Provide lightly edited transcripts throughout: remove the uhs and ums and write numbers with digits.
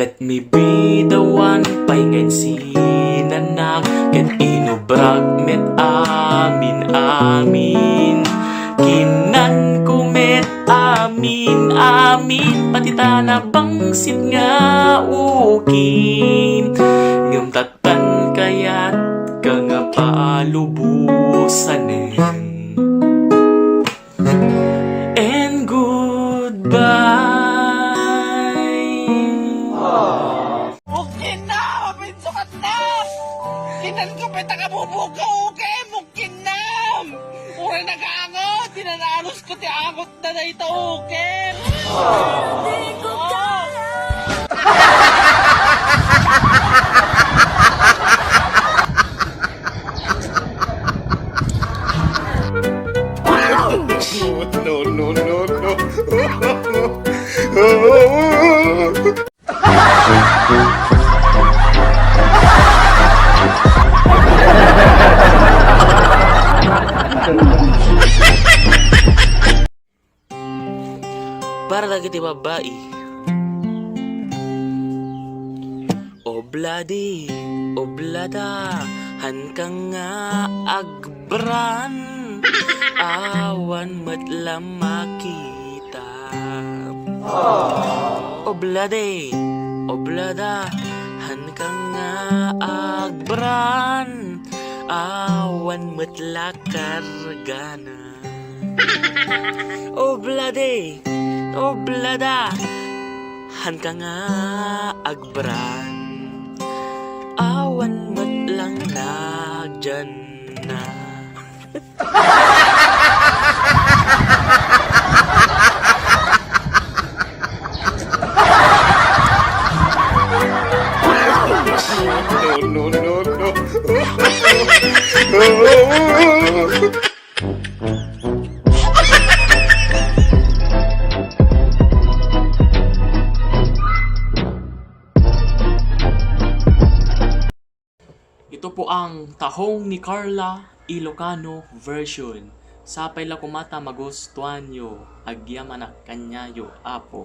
Let me be the one paingan sinanak ket inubrag met amin kinan kumet amin pati tana bangsit nga ukin ngem tatan kayat ka nga palubusanen and goodbye. Mungkin na! Mapinsukat na! Kinan ko pa takabubog ka, okay? Mungkin na! Uri nag-aangot! Tinananos ko ti angot na na ito, okay? Hindi ko kaya! No. Para lagi ti babae. Obladi, oblada, hankang nga agbran, awan matlam makita. Obladi, oblada, hankang nga agbran, awan matlakar gana. Obladi, oblada, hankang nga agbran, awan matlang nagdyan na. Ito po ang tahong ni Carla Ilocano version. Sapay la kumata magustuhan nyo, agyaman na kanyayo apo.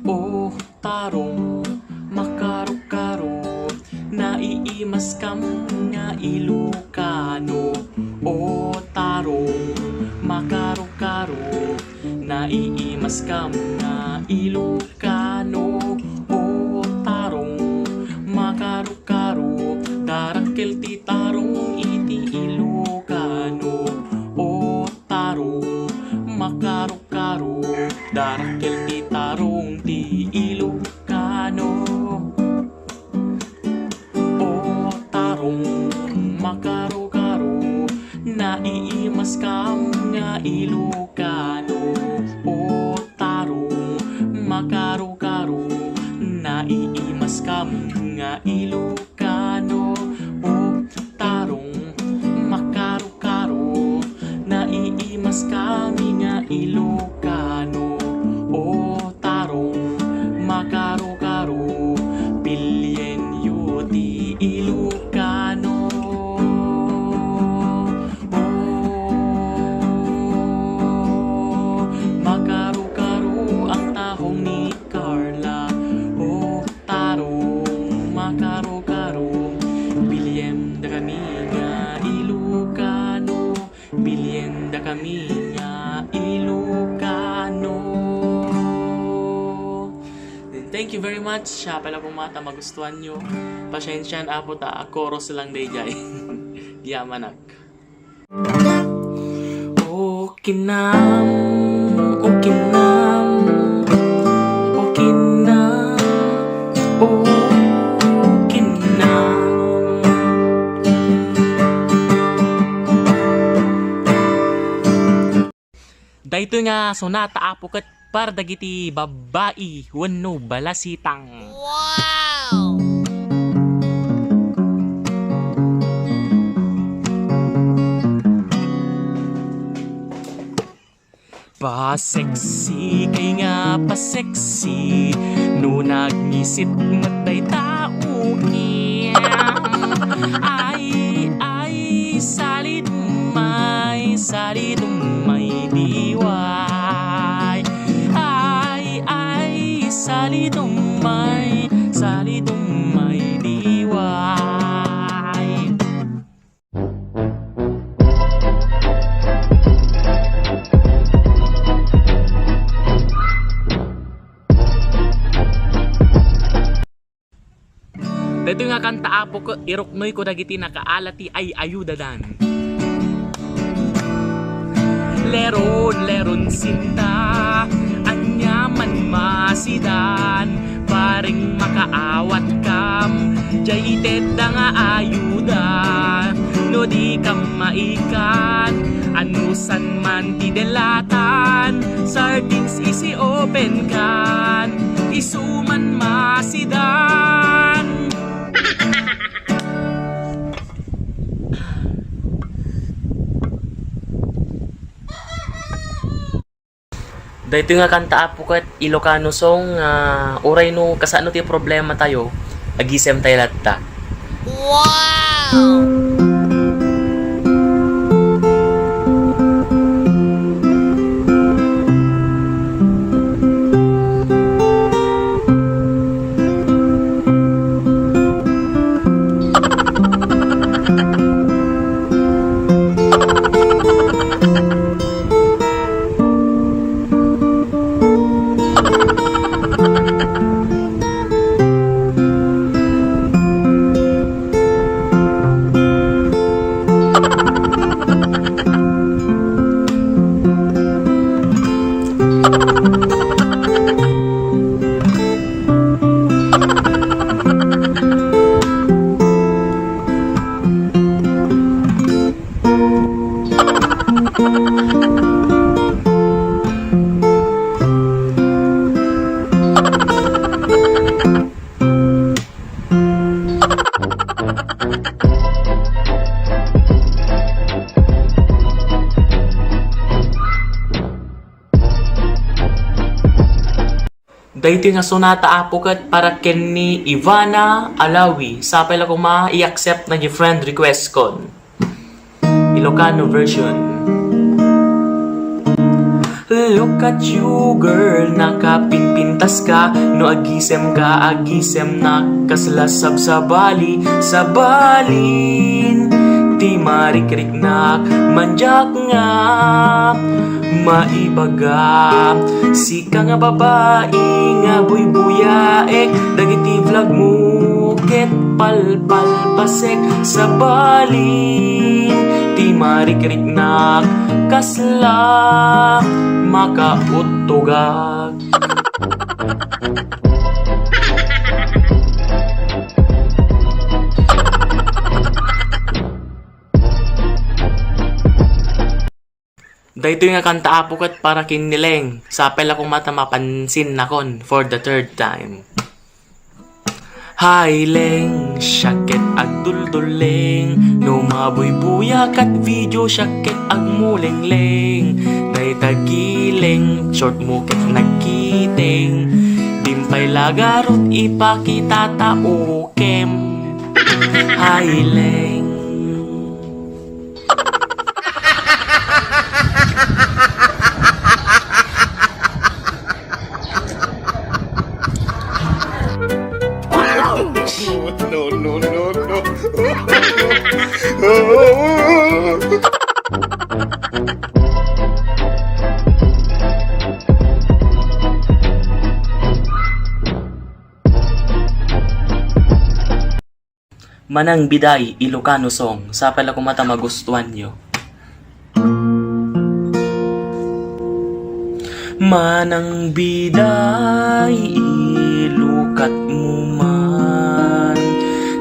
Oh, tarong makaro-karo, naiimas kam nga Ilocano. O tarong makaro-karo, naiimas kam nga Ilocano. O tarong makaro-karo, darakkel ti tarong iti Ilocano. O tarong makaro-karo, darakkel ti tarong ti Ilocano. Makaro-karo, naiimas kam nga Ilocano. O tarong makaro-karo, naiimas kam nga Ilocano. O tarong makaro-karo, naiimas kami nga Ilocano. O tarong makaro-karo, bilyen yu ti Ilocano. Makaro-karo ang tahong ni Carla. O tarong makaro-karo, bilyen da kami nga Ilocano. Bilyen da kami nga Ilocano. Thank you very much. Siya pala kung mata magustuhan nyo. Pasyensyan apo ta. Chorus lang day jay. Yamanak. Okinam, okinam, okinam, okinam. Dahito nga sonata apo kat par dagiti babae wenno balasitang. Wow! Para Pa-sexy kay nga pa-sexy no nagnisit matay tao ay salit may diway ay salit may diway. Dito nga kanta apo ko, iroknoy ko dagiti nakaalati ay ayudadan. Leron sinta, anyaman masidan, paring makaawat kam, jay ited da nga ayuda. No di kam maikan, anusan man ti delatan, sardines isi open kan, isuman masidan. Dito nga kanta apo kat Ilocano song uray no kasano ti problema tayo agisem tayo latta. Wow! Dito nga sonata apo kat para ken ni Ivana Alawi sapay la kuma i-accept na friend request kon. Ilocano version. Look at you girl, nakapinpintas ka, no agisem na kaslasab sa balin, ti marikrik nak manjak nga maibaga, sika nga babae nga buybuyaek, dagiti vlog mo ket palpal pasek sa balin, ti marikrik nak kasla makautugag. Dito nga kanta apo kat para kinileng sapay la kong mata mapansin nakon for the third time. Hi leng, syakit ag dulduleng, no mabuybuya kat video syakit ag mulengleng, day tagileng, short mo kat nagkiteng, dimpay lagarot ipakita taukem. Hi leng. Manang Biday, Ilocano song, sa pala kung mata magustuhan nyo. Manang Biday, ilukat mo man,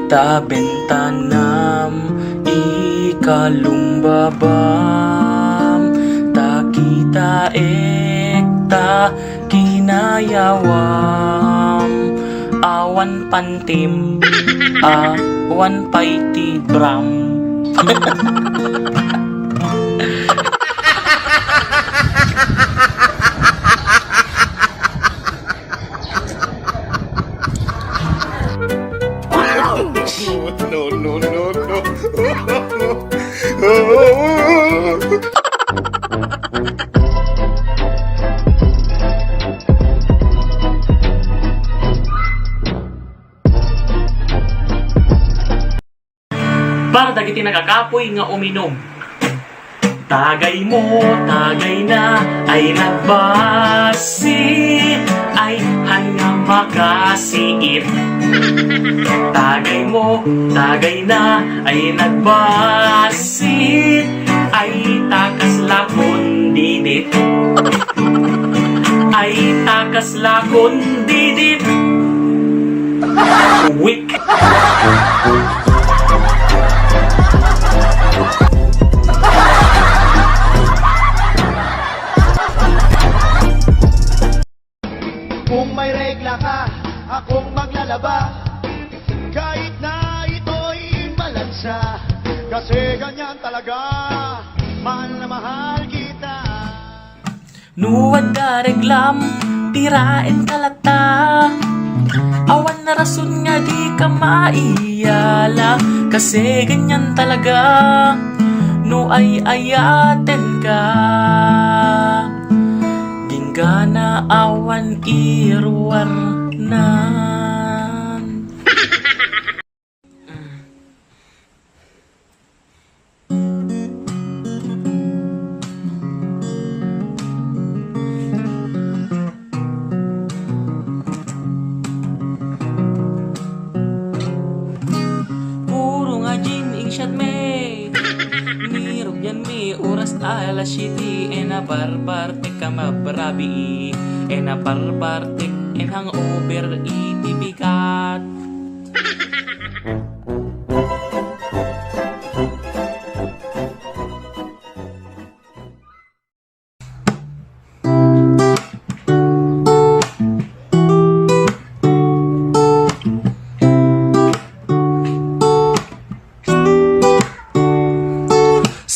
tabentanam, ikalumbabam, takita ekta, kinayawam, awan pantim, awan paiti bram. No, no, no, no. Para dagiti nakakapoy nga uminom. Tagay mo, tagay na, ay nagbasi, ay hanga makasiit. Tagay mo, tagay na, ay nagbasi, ay takas lakon didit. Ay takas lakon didit. Weak. Kung may regla ka, akong maglalaba. Kahit na ito'y malansa. Kasi ganyan talaga, mahal na mahal kita. Nuwag ka reglam, tirain kalata. Awan na rason nga di ka maiyala. Kasi ganyan talaga, no ay ayaten ka. Gingana awan irwarnan. Puro nga gin ing shot me. Mirog yan me oras alas 7. Ena barbartek ka mabarabi. Ena barbartek en hangover itibigat.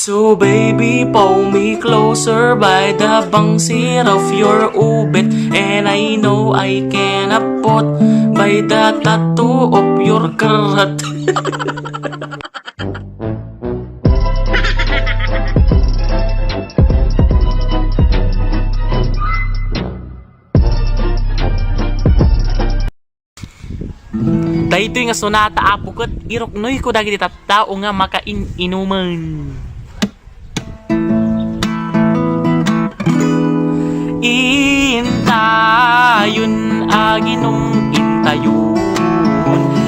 So baby, pull me closer by the bangsit of your ubit. And I know I cannot put by the tattoo of your karat. Dahito nga sonata apukot, iroknoy ko dagiti tattao nga makain-inuman. Intayon, aginom, intayun.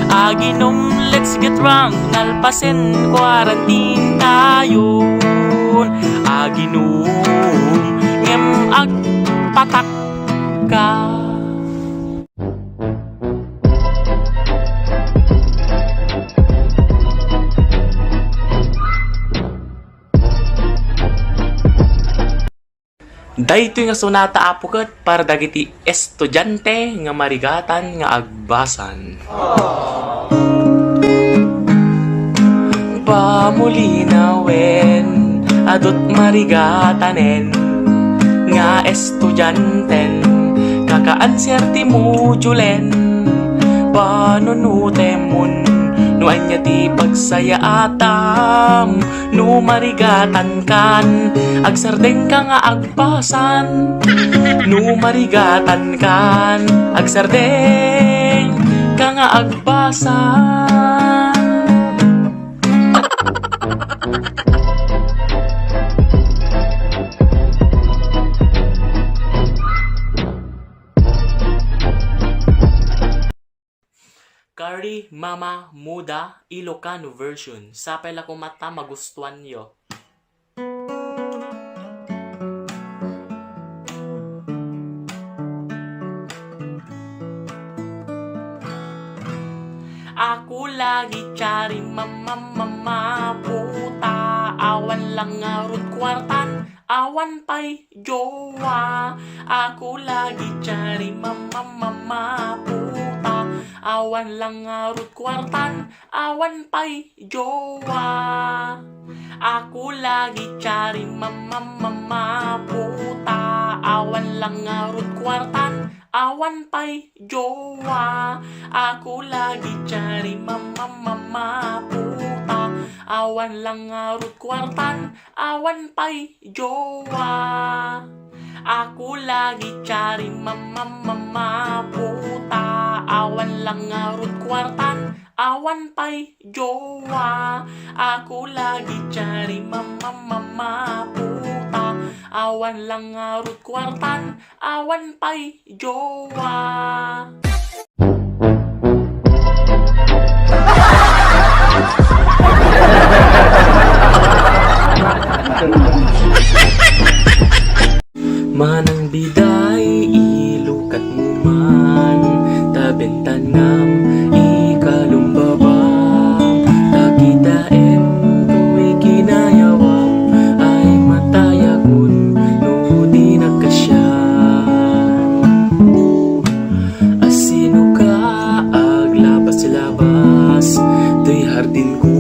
Aginom, let's get drunk, nalpasen, quarantine tayon. Aginom, ngem agpatak ka. Daytoy nga sonata apukot para dagiti estudyante nga marigatan nga agbasan. Pamulinawen adot marigatanen nga estudyanten kakaanserti mo julen panunutemon no anya ti pagsaya atam no marigatan kan agsardeng ka nga agpasan no marigatan kan agsardeng ka nga agpasan. Kari Mama Muda Ilocano version. Sapay la kumata magustuhan nyo. Ako lagi cari mama puta. Awan lang ngarut kwartan, awan pa'y jowa. Ako lagi cari mama puta. Awan lang ngarut kwartan, awan pa'y jowa. Ako lagi cari mama puta. Awan lang ngarut kwartan, awan pa'y jowa. Ako lagi tiyari mama puta. Awan lang arut kwartan, awan pa'y jowa. Ako lagi tiyari mama puta. Awan lang arut kwartan, awan pa'y jowa. Ako lagi tiyari mama puta. Awan lang arut kwartan, awan pa'y jowa. Manang biday, ilukat mo man, tabentanam, ikalumbabang, takitaem, kuwi kinayawam, ay matayagun, no di nagkasyan. Asino ka, aglabas-labas, tuy hardin ko,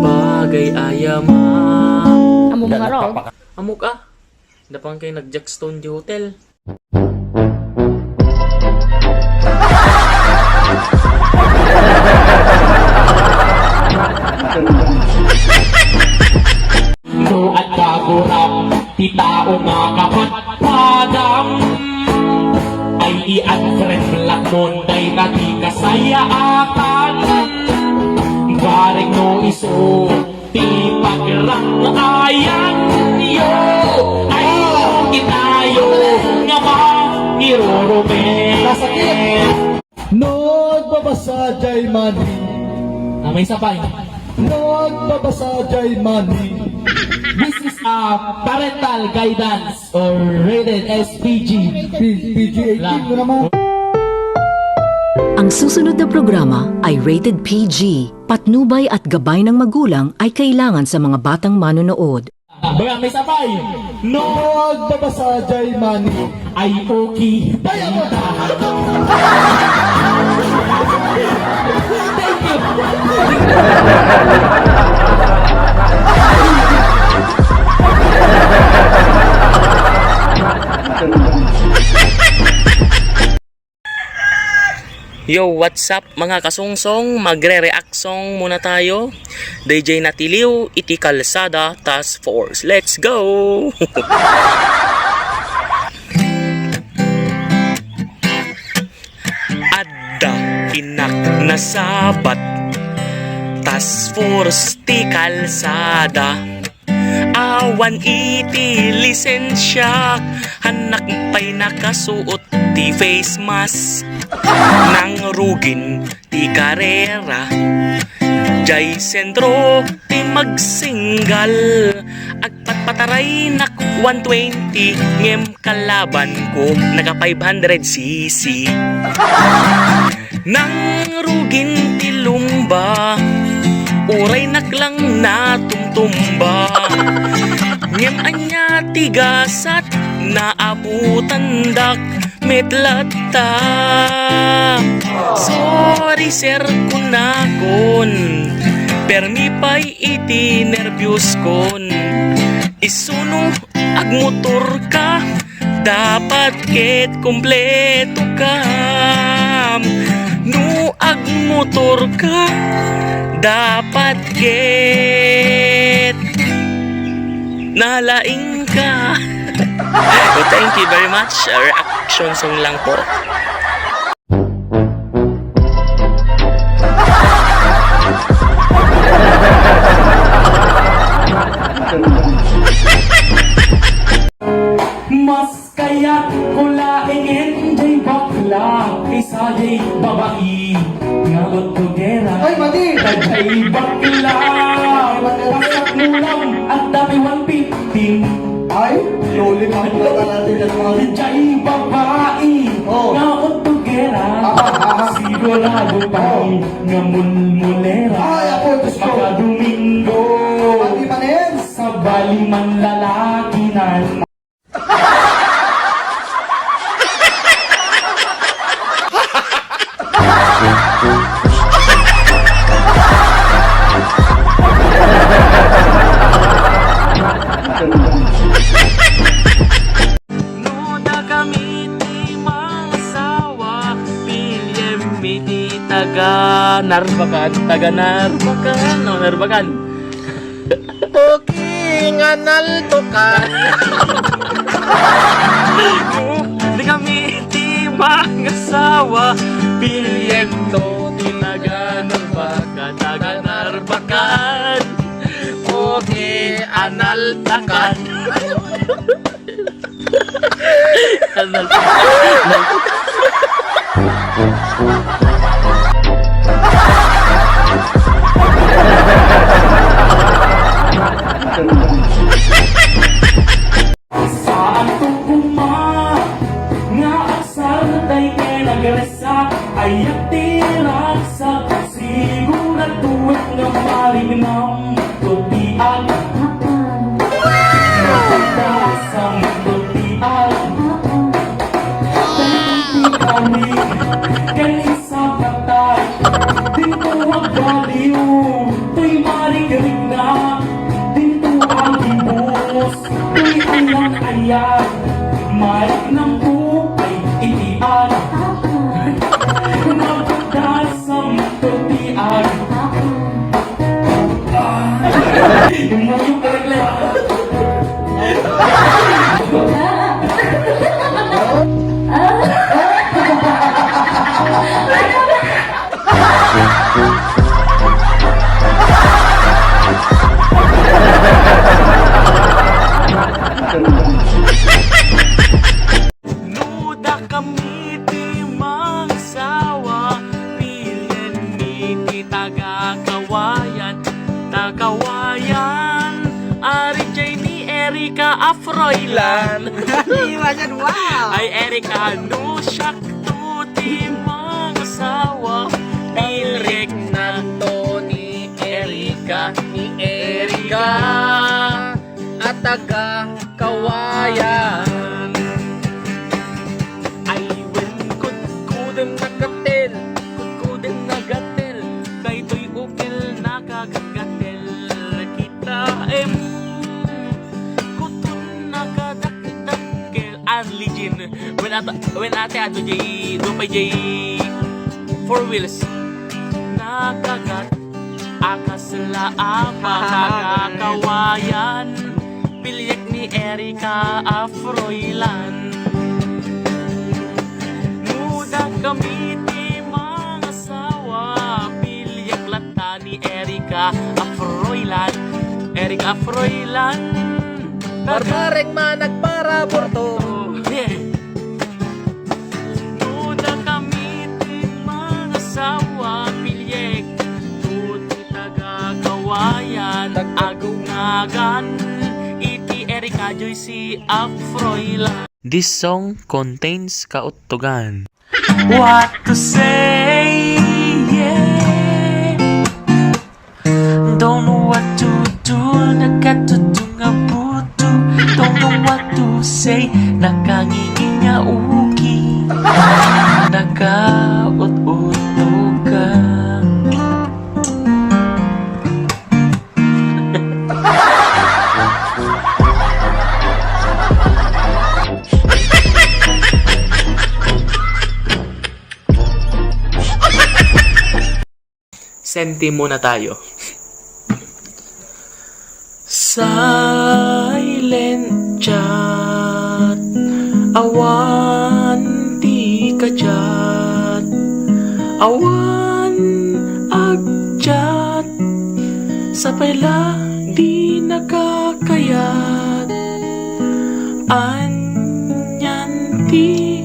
bagay ayama. Among nga raw. Amok ah. Dapang kayo nag-Jackstone di hotel. No at kaguram, ti tao nga kapat padam. Ay i-unfriend mo day nati kasayaakan. Gareng no iso, ti pagrang ayan yo. Ay kitayo nga ma niroromel. Nagbabasa jay mani, May sabay. nagbabasa jay mani. This is a parental guidance or rated SPG. PG-18 mo naman. Ang susunod na programa ay rated PG. Patnubay at gabay ng magulang ay kailangan sa mga batang manonood. Baga may sabay. Nagbabasa jay mani. Ay okay. Ay, ako! Thank you. Yo, what's up mga kasungsong? Magre-react song muna tayo. DJ Natiliw, iti Kalsada Task Force. Let's go! Adda kinak na sabat, Task Force ti Kalsada. Awan iti lisensya, hanak pa'y nakasuot ti face mask. Nang rugin ti karera, jay sentro ti magsinggal. Agpatpataray nak 120, ngem kalaban ko naga 500cc. Nang rugin ti lumba, uray naklang natumtumba. Ngem anya tigasat, naabutan dak metlata. Sorry sir kunakon, permi pa'y iti nervyos kon. Isuno agmotor ka, dapat ket kompleto ka. No agmotor ka, dapat ket nalaing ka. So thank you very much. Reaction song lang po. Mas kaya kulaingin jay bakla kaysa jay babae. Ngagot tugera. Ay, mati! Jay bakla. Pasak mo lang at dami 115. Ay, loli pa mo lang natin yan mga Jay babae. Oh. Ngagot tugera. Sigurado pa nga mulmulera. Ay, ako, Diyos ko. Pagka Domingo. Mati manin! Sa bali man lalaki na No da kami ti masa, Narbakan, taga Narbakan. No, Narbakan. Okay, nga nalto ka. Di kami di mag-asawa. Pilyento, taga Narbakan, taga Narbakan. Okay, analtakan. Saan tugma nga asal tay nagresa ay tirak sa siguratu't nga malinam tutian Nagdasang tutian Tanti kami kanisa patay Dito ang galiw Tuy marigalig na Dito ang ibus Tuy alang ayan Marik ng bukay itian Nagdasang tutian Yung mga yung kaligla Nuda kami di mangsawa Pilyan ni di taga-kawayan Tagawayan Ari Jay ni Erika Afroilan Ay Erika no siyak tuti mangsawa Pilek na to ni Erika At taga kawayan. Ay wen kudkudem nagatel Kudkudem nagatel Kay to'y ukil nakagagatel Kita Kutun nagadakdakkel Arlie Jean When ate ato jay Dupay jay 4 wheels Nakagat Akasla apa kagakawayan Pilyak ni Erika Afroilan Muda kami di mga asawa Pilyak lata ni Erika Afroilan Erika Afroilan Barbareng managparaborto. Yeah. Muda kami di mga asawa Pilyak Tuti taga-kawayan Agungagan Iti Erika Joyce Afroilan. This song contains kautugan. What to say? Yeah. Don't know what to do. Nagkatutong buto. Don't know what to say. Nakangingin nga uki. Nakaut-utugan. Senti muna tayo. Silent chat Awan di kajat Awan agjat Sapay lang di nakakayat Anyan di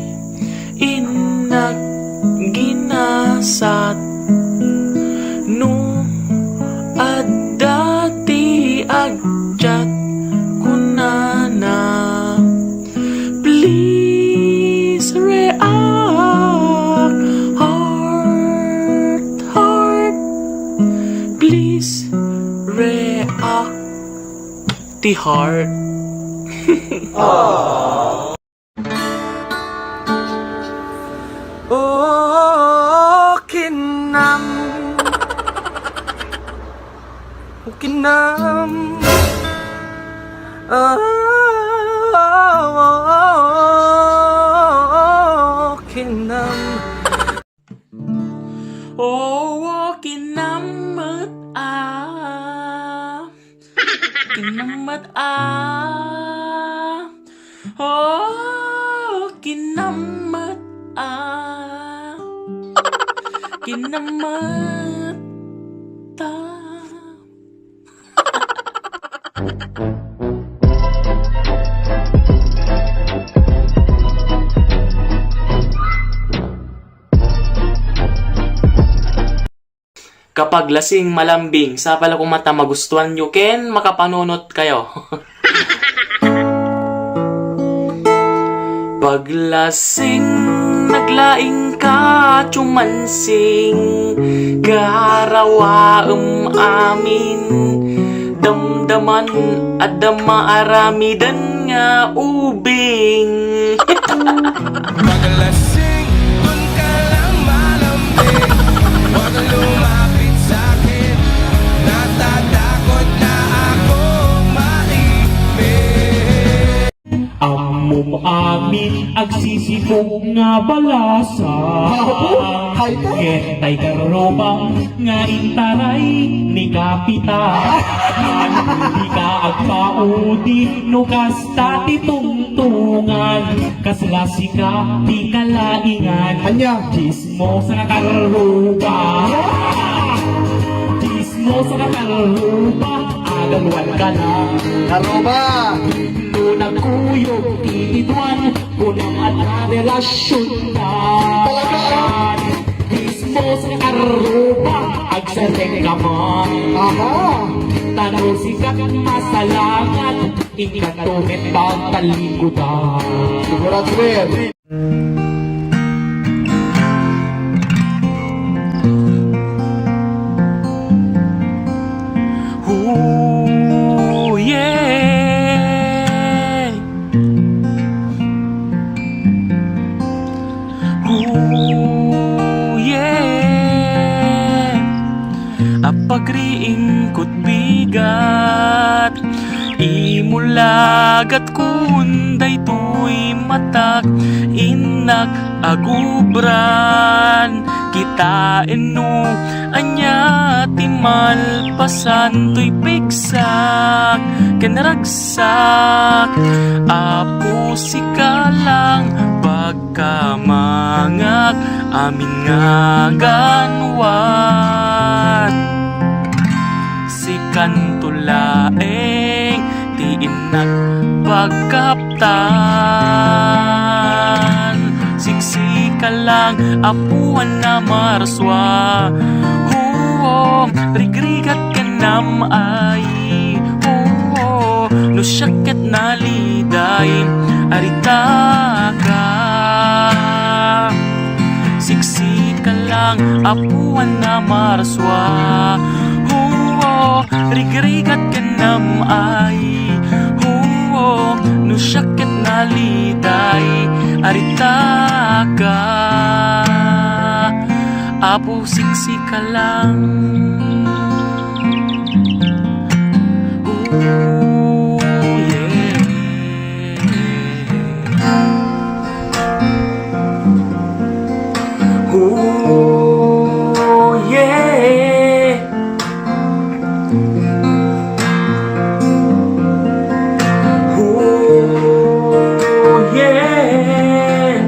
inagginasat No adati agjat kunana Please react heart Please react the heart Oh, kinam. Kinam. Oh, kinam. Oh, Kinamat oh, kinamat kinamat Kapag lasing malambing, sa pala kung mata magustuhan nyo, ken makapanunot kayo. Paglasing, naglaing ka, chumansing, karawaem amin, damdaman at damaaramidan nga ubing. Paglasing, dun ka lang malambing. Huwag kang lumapit sa'kin. Natatakot na ako maibig. Amom amin agsisipog nga balasa. Hay ka? Ngentay karobang nga intaray ni Kapita. Di ka agpaudi no kasta titungtungan. Kaslasi ka di kalaingan. Anya? Chismo sa nakaruba. Chismo sa nakaruba. Agaluan ka lang. Karoba! Nagkuyog titituan kunang at relasyon na mismo sa karuba agsareng ka man Aha! tanong sikat masalangat ikatumit bang talikudan Sigurado rin. Ooh, yeah. Ooh, yeah. Apagriing ko't bigat, imulagat kunday tuy matak, inak agubran, kita enu anya timal pasan tuy pigsak, kenaragsak, apo sikalang pagkamangak, amin nga ganwat. Sikan tulaeng tiinak pagkaptan, siksika lang apuan na marswa. Oo, rigrigat ka nam ay, oo, no syakit na liday, arita ka. Siksika lang apuan na marswa. Oo, rigrigat ka nam ay, oo, no syakit na liday, arita ka. Apo siksika lang. Ooh, yeah. Ooh, yeah. Ooh, yeah.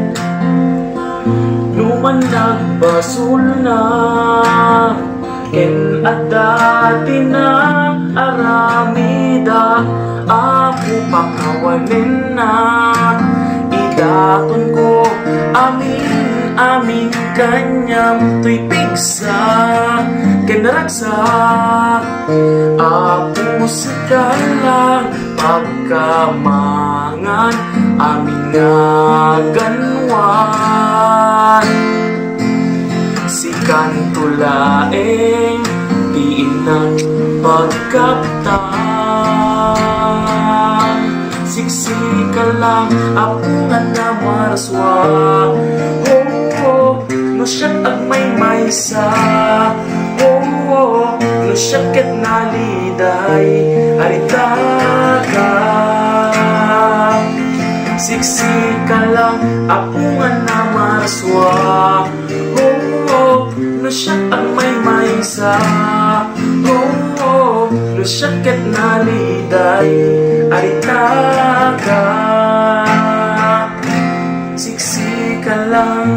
Luman nagbasul na, ken at dati na aramida, ako pakawanin na, idaton ko amin kanyam tuy pigsa, ken ragsak, ako sikalang pagkamangan, amin nga ganwan. Sikan tulaeng tiinang pagkaptan, siksika lang apungan na marswa. Oo, no siyat agmay maysa. Oo, no siyakit na liday, arita ka. Siksika lang apungan na marswa. Oo, no siyat agmay maysa. Oo, no Lusyaket na liday ay taga siksika lang.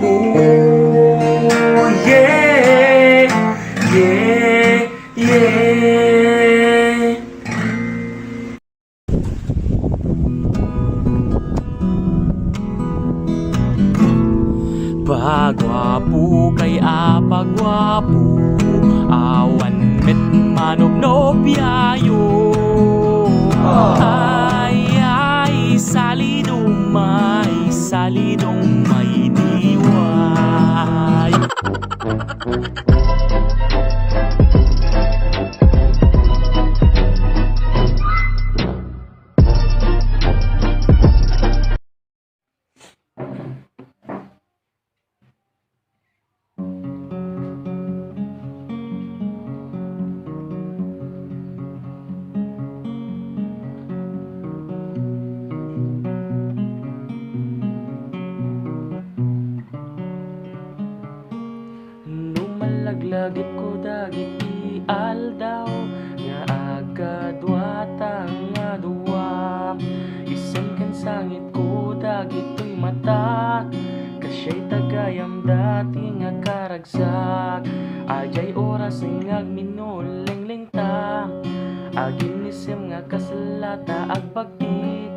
Oh yeah, yeah, yeah. Pagwapo kay apagwapo, awan met manobnob yayo. Ay, salidong may diway. Numalaglag ko dagit aldaw nga agadwatang nga duwa. Isang kan sangit ko dagit to'y mata, kasya'y tagayam dati nga karagsak. Ajay oras nga minuleng ta, aginisim nga kasalata agbagtit.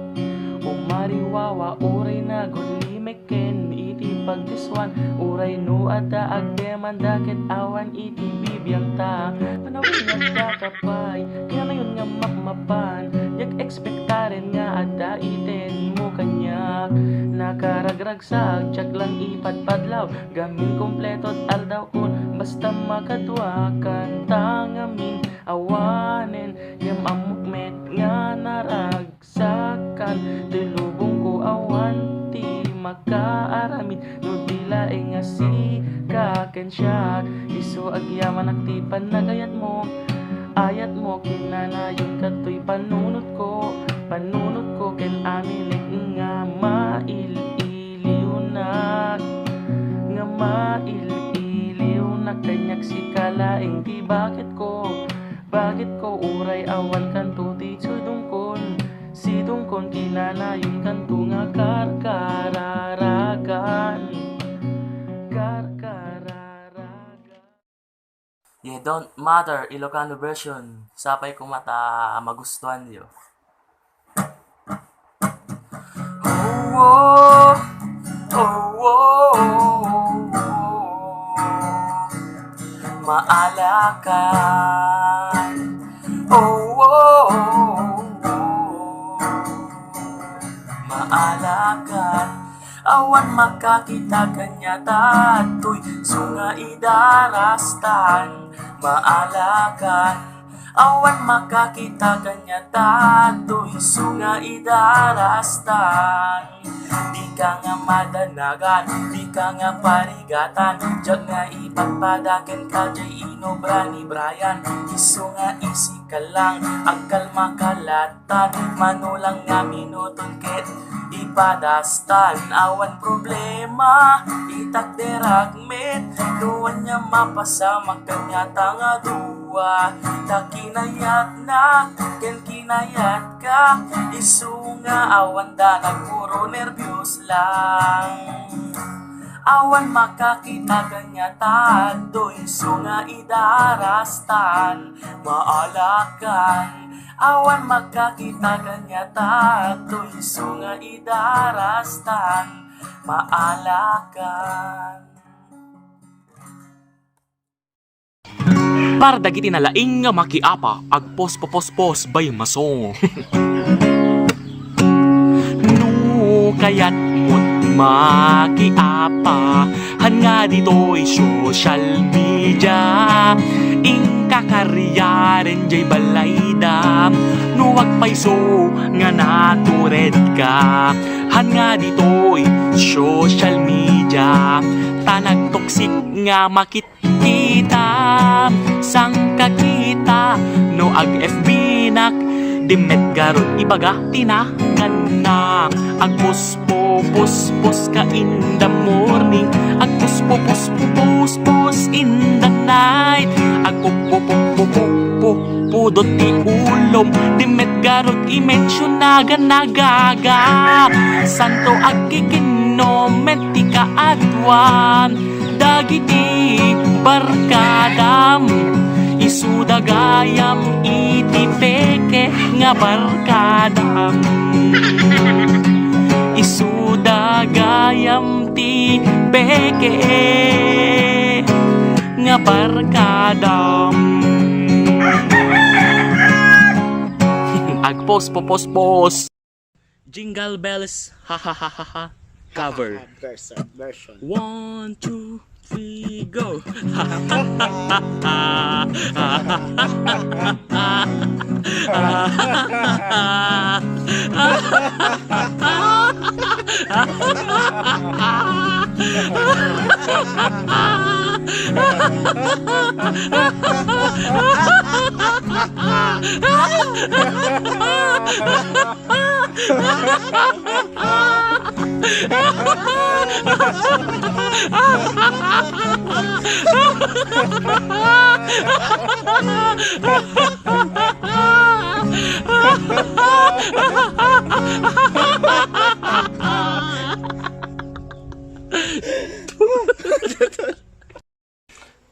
Umariwawa uray na gulimeken iti pagdiswan, uray no ada agdeman dakit awan iti bibiyang ta. Panawin nga kakapay kaya ngayon nga mapmapan, yak ekspektaren nga ada iten mo kanyak. Nakaragrag sa agtsak lang ipadpadlaw, gamin kompletot aldaw kun basta makadwakan tangamin awanen. Yam amukmet nga naragsakan, tilubong ko awan ti makaaramid. No dila nga si kakensya, iso agyaman aktipan nagayat mo. Ayat mo kinanayon kato'y panunot ko ken aminik nga maililiw na kanyak si kalaing di bakit ko uray awan kanto ti sidungkon kinanayon kanto nga karkararagan. Yeah, Don't Matter, Ilocano version. Sapay ko mata magustuhan niyo. Oh, oh, oh, maalakan. Oh, oh, maalakan. Awan makakita kanya tatoy, sunga idarastan. Maalakan. Awan makakita kanya tatoy, sunga idarastan. Di ka nga madanagan, di ka nga parigatan, jag nga ipagpadaken ka jay inobra ni Brian. Iso nga isi ka lang, agkal makalatan, manulang nga minuton ket ipadastan. Awan problema, itakderagmet, luwan niya mapasama kanya tanga duwa. Takinayat na, ken kinayat ka, iso nga awan danag puro nervyos lang. Awan makakita kanya tado, iso nga idarastan. Maalakan. Awan makakita kanya tato, iso nga idarastan. Maalakan. Para dagiti nalaing nga makiapa, agpos bay masong. No kayat mo't makiapa, han nga dito'y social media. Kakariyarin jay balayda, nuwag paiso nga natured ka. Han nga dito'y social media, tanag toksik nga makikita. Sang kakita no ag FB nak, dimet garot ibaga tinakan na. Ag puspos ka in the morning, ag puspos in the night. light. Ako pudot ti ulom, di met garot imensyon naga. Santo agkikinomen ti kaadwan, dagiti barkadam. Isuda gayam iti peke nga barkadam. Isuda gayam ti peke nga barkadam. Agpos popos. Jingle bells, ha ha ha ha ha. Cover. Version. 1, 2, 3, go.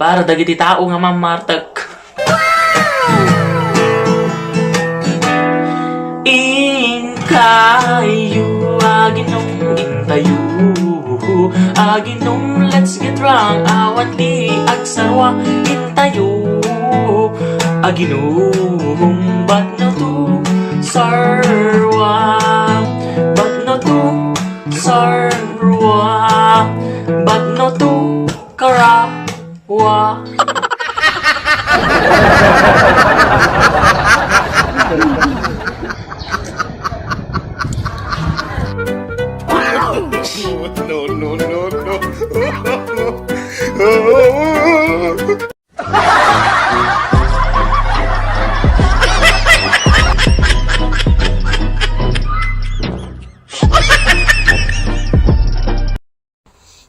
Para dagiti tao nga mamartag. Kayo aginong intayo, aginong let's get drunk, awan di agsarwa intayo, aginong but no to sarwa, but no to sarwa, but no to karawa. No.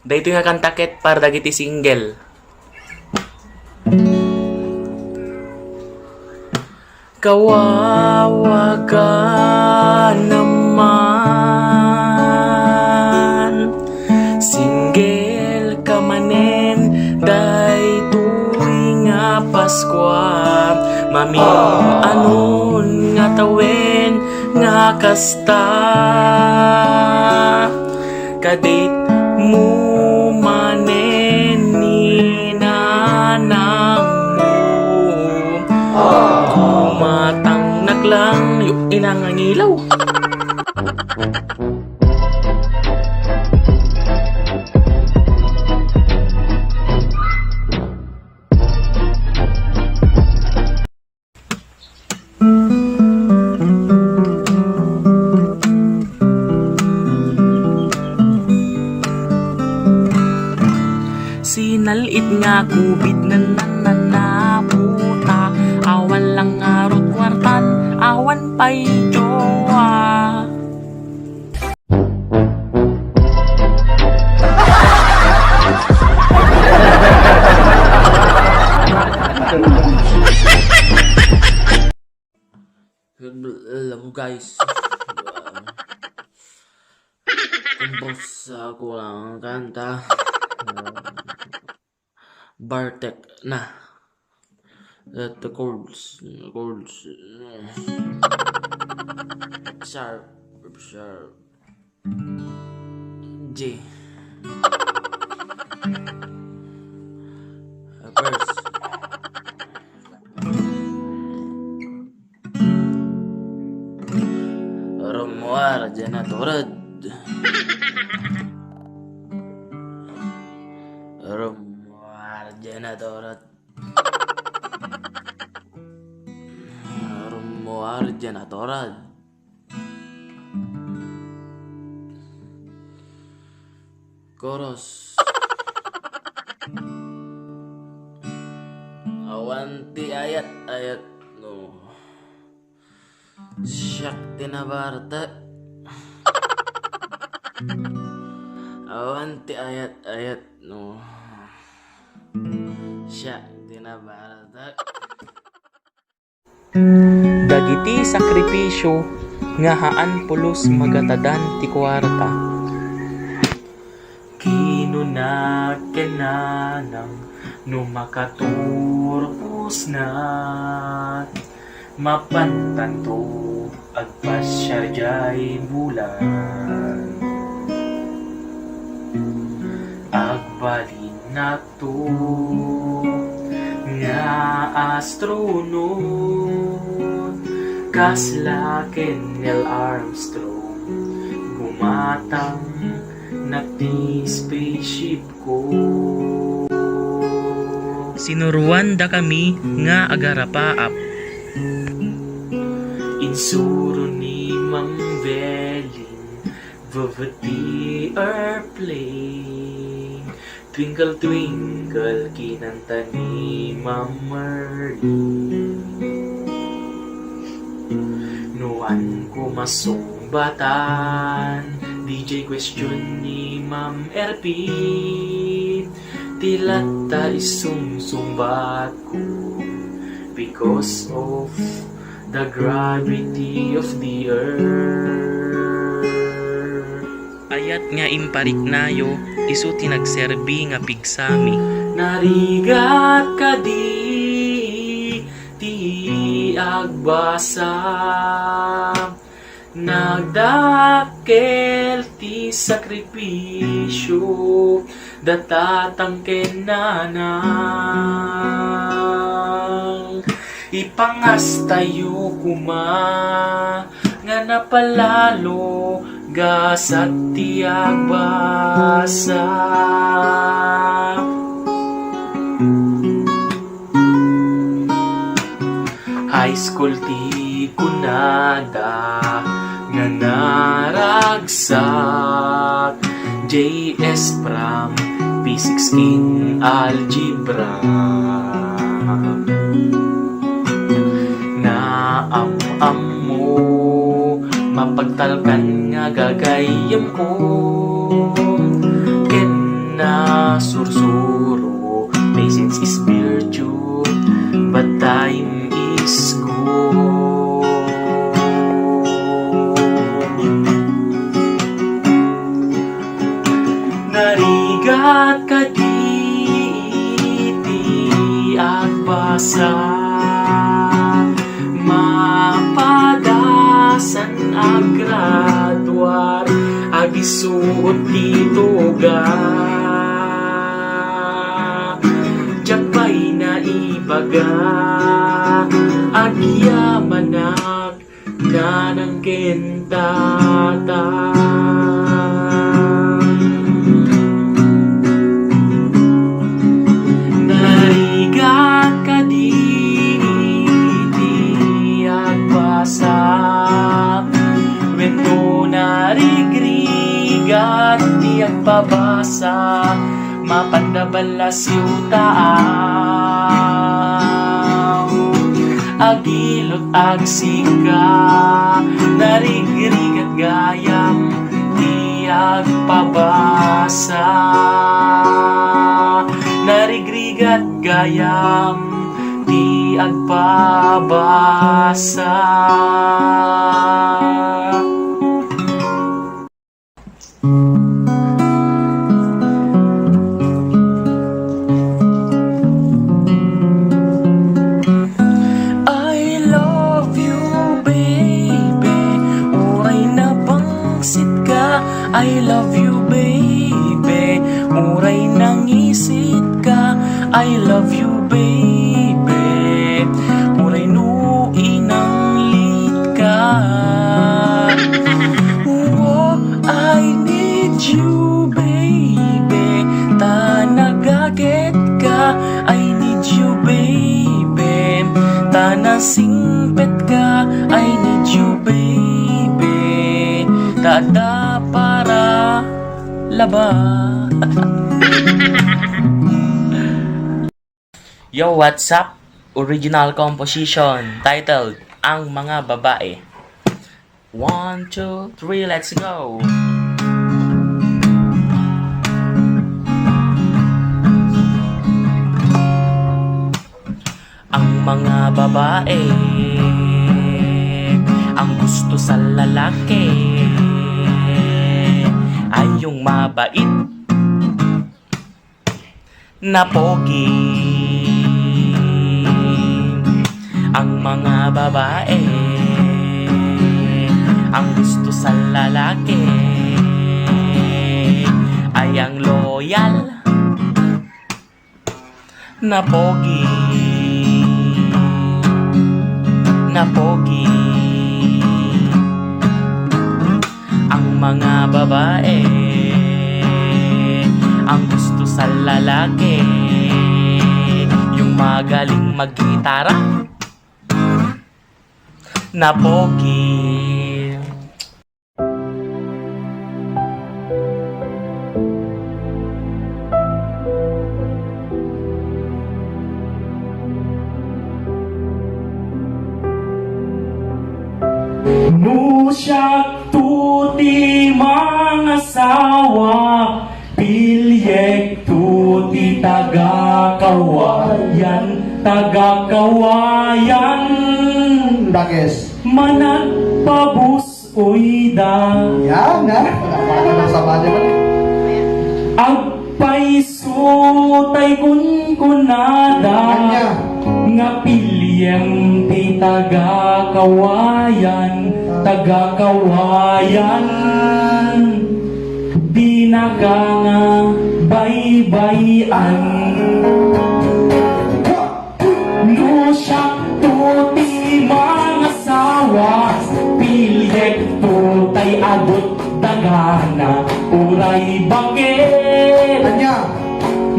Dito nga kantaket para dagiti single. Kawawa ka naman, single ka manen, day tuwi nga Paskwa, maming anon nga tawen nga kasta, kadit mo manen ni nanang mo, kumatangnak lang yung inangangilaw. Sinalit nga kubid na nanaputa, awan lang arot kwartan, awan pa'y jowa. Alam mo guys, kumpos ako lang kanta. Bartek na. The chords. Sharp. G. Verse. Romuar Janatorad. Rumuar Janatorad. Chorus. Awanti ayat no. Shakti na Bharata. Awanti ayat no. Shakti Hindi na ba? Dagiti sakripisyo nga haan pulos magatadan ti kwarta. Kinunag kenanang numakaturpos na mapantanto agpasyarjay bulan agbalin na to nga astronaut kaslaken Neil Armstrong gumatang na ti spaceship ko. Sinuruan da kami nga agarapaap. Insuro ni Mang Veling Vavati airplane Twinkle twinkle kinanta ni Ma'am Merlin Nuan ko masumbatan DJ question ni Ma'am RP Tilata isumsumbat ko because of the gravity of the earth. Ayat nga imparik nayo, isu tinagserbi nga pigsami. Narigat ka di, ti agbasa. Nagdakel ti sakripisyo, datatang kenanang. Ipangas tayo kuma nga napalalo gasat tiag basa high school ti kunada nga naragsak JS Pram P6 in algebra am mo mapagtalkan nga gagayam ko ken na sursuro patience is virtue but time is gold. Narigat ka di agbasa mapadasan agradwar agisuot dito ga Japay na ibaga agyamanak na ng kentata narigat ka di pasap wento narigrigat tiyak babasa mapandabalas yung taaw agilot agsika narigrigat gayam tiyak pabasa narigrigat gayam di agpabasa. I love you, baby. Uray na bangsit ka. I love you, baby. Uray nang isit ka. I love you, baby. Uray no inanglit ka. Oh, I need you, baby. Ta nagaget ka. I need you, baby. Ta nasingpet ka. I need you, baby. Tada para laba. Yo, what's up? Original composition titled Ang Mga Babae. 1, 2, 3, let's go! mga babae ang gusto sa lalaki ay yung mabait na pogi. Ang mga babae ang gusto sa lalaki ay ang loyal na pogi. Na pogi. Ang mga babae ang gusto sa lalaki yung magaling maggitara na pogi. Nusak tuti mga sawa, pilyek tuti taga-kawayan, taga-kawayan. Dagis. Manat pabus uyda, Yan na. Paano ng sama niya man? agpaisutay kunkunada, Kanya. nga pilyeng ti taga-kawayan, taga-kawayan. Di na ka nga baybayan. Nusak tuti mga sawa, pilyek tutay abot dagana, uray bakit Kanya.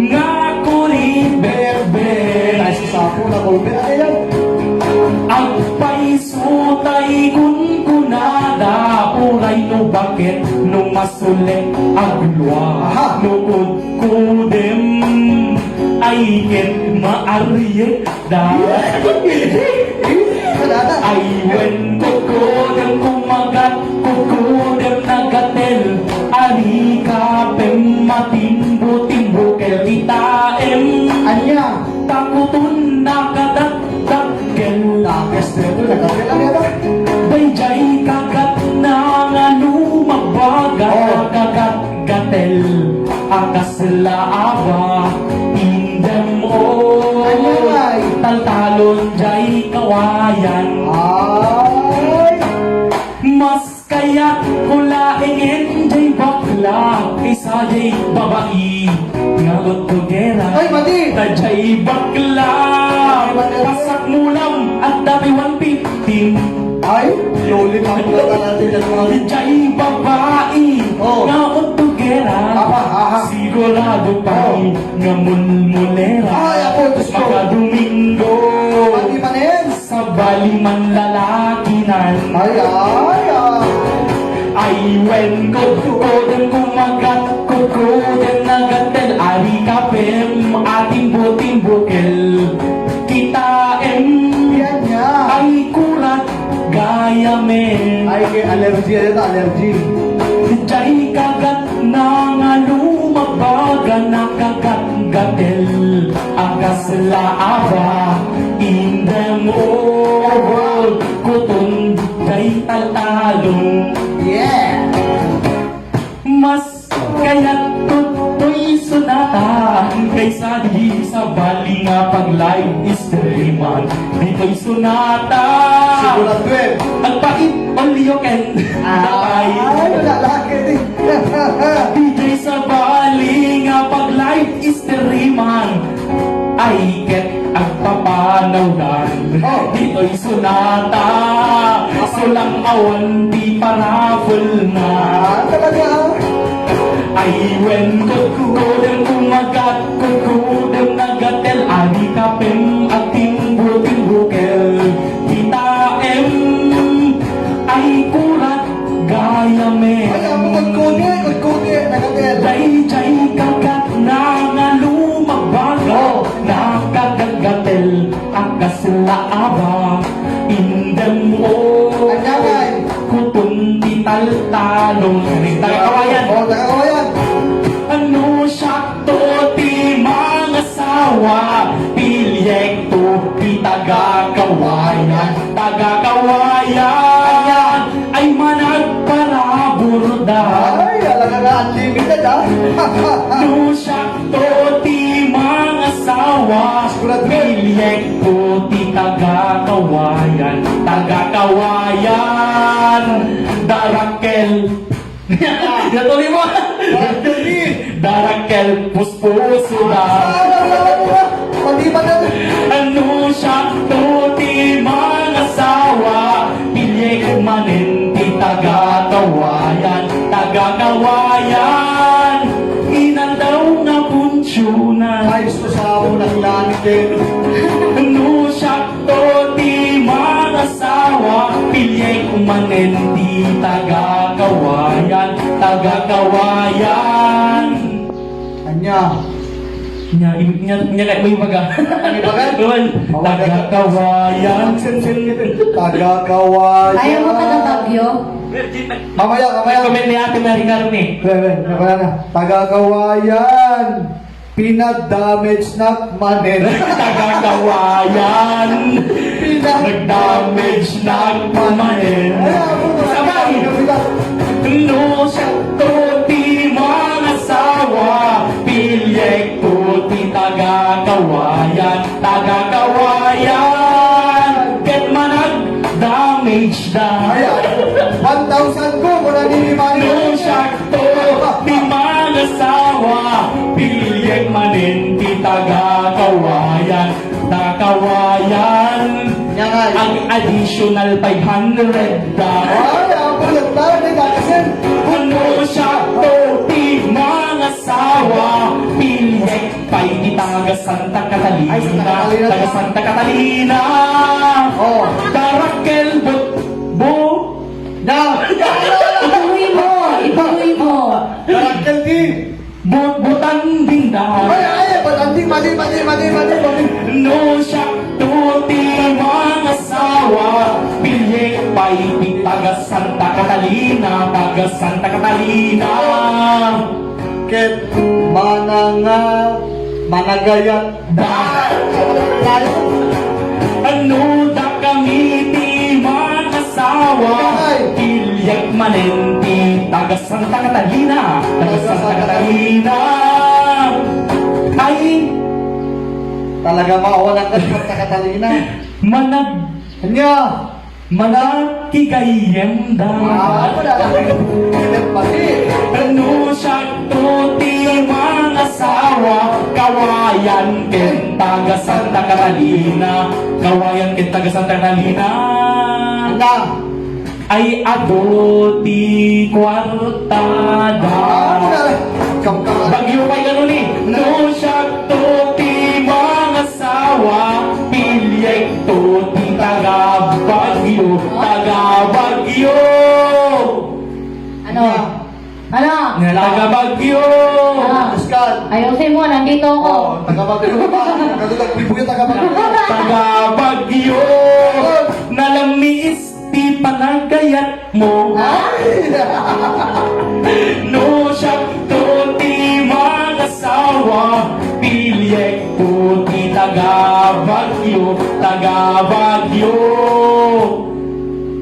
nga kuri berber. Ay, sasapo na ko. Ayan. Agpaisutay kunkunada, uray no bakit no masulit agluwa. Aha. No kudem ay ket maaryek da. Ay wen kudem kumagat, kudem nagatel, ari kapem matimbo-timbo kel kitaem. Anya. Takutun nakadat-dakkel, Dagis na ito. Nagkakil lang yan. dayjay kagat na nga lumabaga, kagat-gatel, akas laaba, indem Ay. taltalon jay kawayan. Ay. Mas kaya kulaingin jay bakla, kaysa jay babae, nga utugera. Ay, mati. Dajay bakla, pasak mulam at dami 115. Ay. Luli pa ko na natin yan mga. Dajay babae, Oh. nga utugera. Aha, aha. Sigurado pa nga mulmulera. Ay, ako, Diyos ko. Mga Domingo, Pati manin. sa baliman lalaki nan. Ay, ay, ay. Ay, when kudem kumagat, kudem nagatel, ari kapem, ating buting bukel. Kita Yan niya. ay kurat, gaya men. Ay, kay allergy yan ito, allergy. Jay kagat na nga lumabaga, nakagat-gatel, agas laaba, indem world, kutun, jay taltalong. Yeah. Mas kaya tutoy sunata, kaysa di sa bali nga pag live streaman. Dito'y sunata, Sigurado eh. agpakit olyoken, Ay, lalaki din. DJ sa bali nga pag live streaman, ay ket agpapanawdan. Oh. Dito'y sunata, sulang awan di parafol na. Ah, talaga. Ay when kudem kumagat, kudem nagatel, adi kapem ating buting bukel. Kita ay kurat gaya men. Ay, ang kudkudi, nagatel. Jay kagat na nga lumabaga, nakagagatel, akas laaba, indem o Anyangay. kutun di taltalong. Tagakawayan. Oh, tagakawayan. Ano sakto ti mga sawa, pilyek to ti taga asawa Pilyek puti taga-kawayan Taga-kawayan Darakel Natuloy mo Darakel puspuso na Pati ba na? Ano siya tuti mga asawa Pilyek manenti taga-kawayan Taga-kawayan Inan daw na punsyunan Ayos ko sa unang langit eh. Ano siya tuti mga asawa Pilyek manenti taga-kawayan Taga-kawayan Anya. Nya kayak may baga. May baga? Taga-kawayan. Taga-kawayan. Ayaw mo taga-Bagyo? Mamaya. Comment ni Ate Mary Carne. Wala na. Taga-kawayan. Pinad-damage na manen. Taga-kawayan. Nag-damage na kumain. Sabay! No siya tuti mga asawa Pilyek tuti taga-kawayan Taga-kawayan Ket manag damage na 1,000 ko kung naniniman No siya tuti mga asawa Pilyek manenti taga-kawayan Taga-kawayan Ang additional 500 daw Ay, ako lang tayo na nakasin. Kuno siya tuti mga asawa Pilyek pa'y di taga Santa Catalina Ay, Santa Catalina. Taga Santa Catalina Oh. Darakel bu Na! Ituloy mo! Ituloy mo! Karakter di! Butan din daw Ay, patanting, mali. No siya tuti mga asawa Pilyek pa'y di taga Santa Catalina Taga Santa Catalina Ket managayat tayo. Ano da kami ti mga asawa Pilyek manenti taga Santa Catalina Taga Santa Catalina Ay Talaga maawalan ka sa Catalina. Anya! manakigayem da Ako na lang. Pati. Ano siya tuti mga asawa Kawayan ken taga Santa Catalina Kawayan ken taga Santa Catalina Anda! Ay adoti kwartada Ako na lang. Kamkaman. Bagyo pa gano'n eh No siya tuti mga asawa Pilyek tuti taga Bagyo Taga Bagyo Ano? Ano? Taga Bagyo Pascal. Ayusin mo, nandito ako. Oh, taga-Bagyo pa. Katulad-libo yung taga-Bagyo. Taga Bagyo Nalamis ti panagayat mo No siya tuti mga asawa Pilyek puti taga Bagyo Taga Bagyo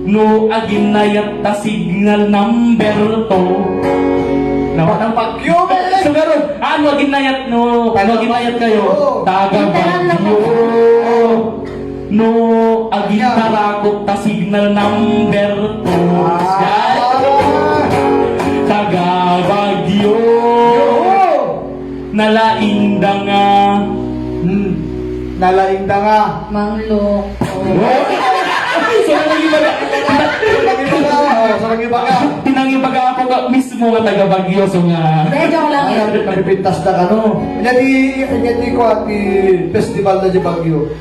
No aginayat ta signal number 2 Ng Bagyo, So garon, ano aginayat no? Ano aginayat kayo? Taga Bagyo No aginarakot ta signal number 2 Taga Bagyo Nalaing da nga Nalaing da nga. Manglo. So nangibaga Tinangibaga ako ka mismo nga taga Bagyo So nga Hindi, joke lang yun. Nagpintas na ka no. Yan di ko at di festival na di Bagyo.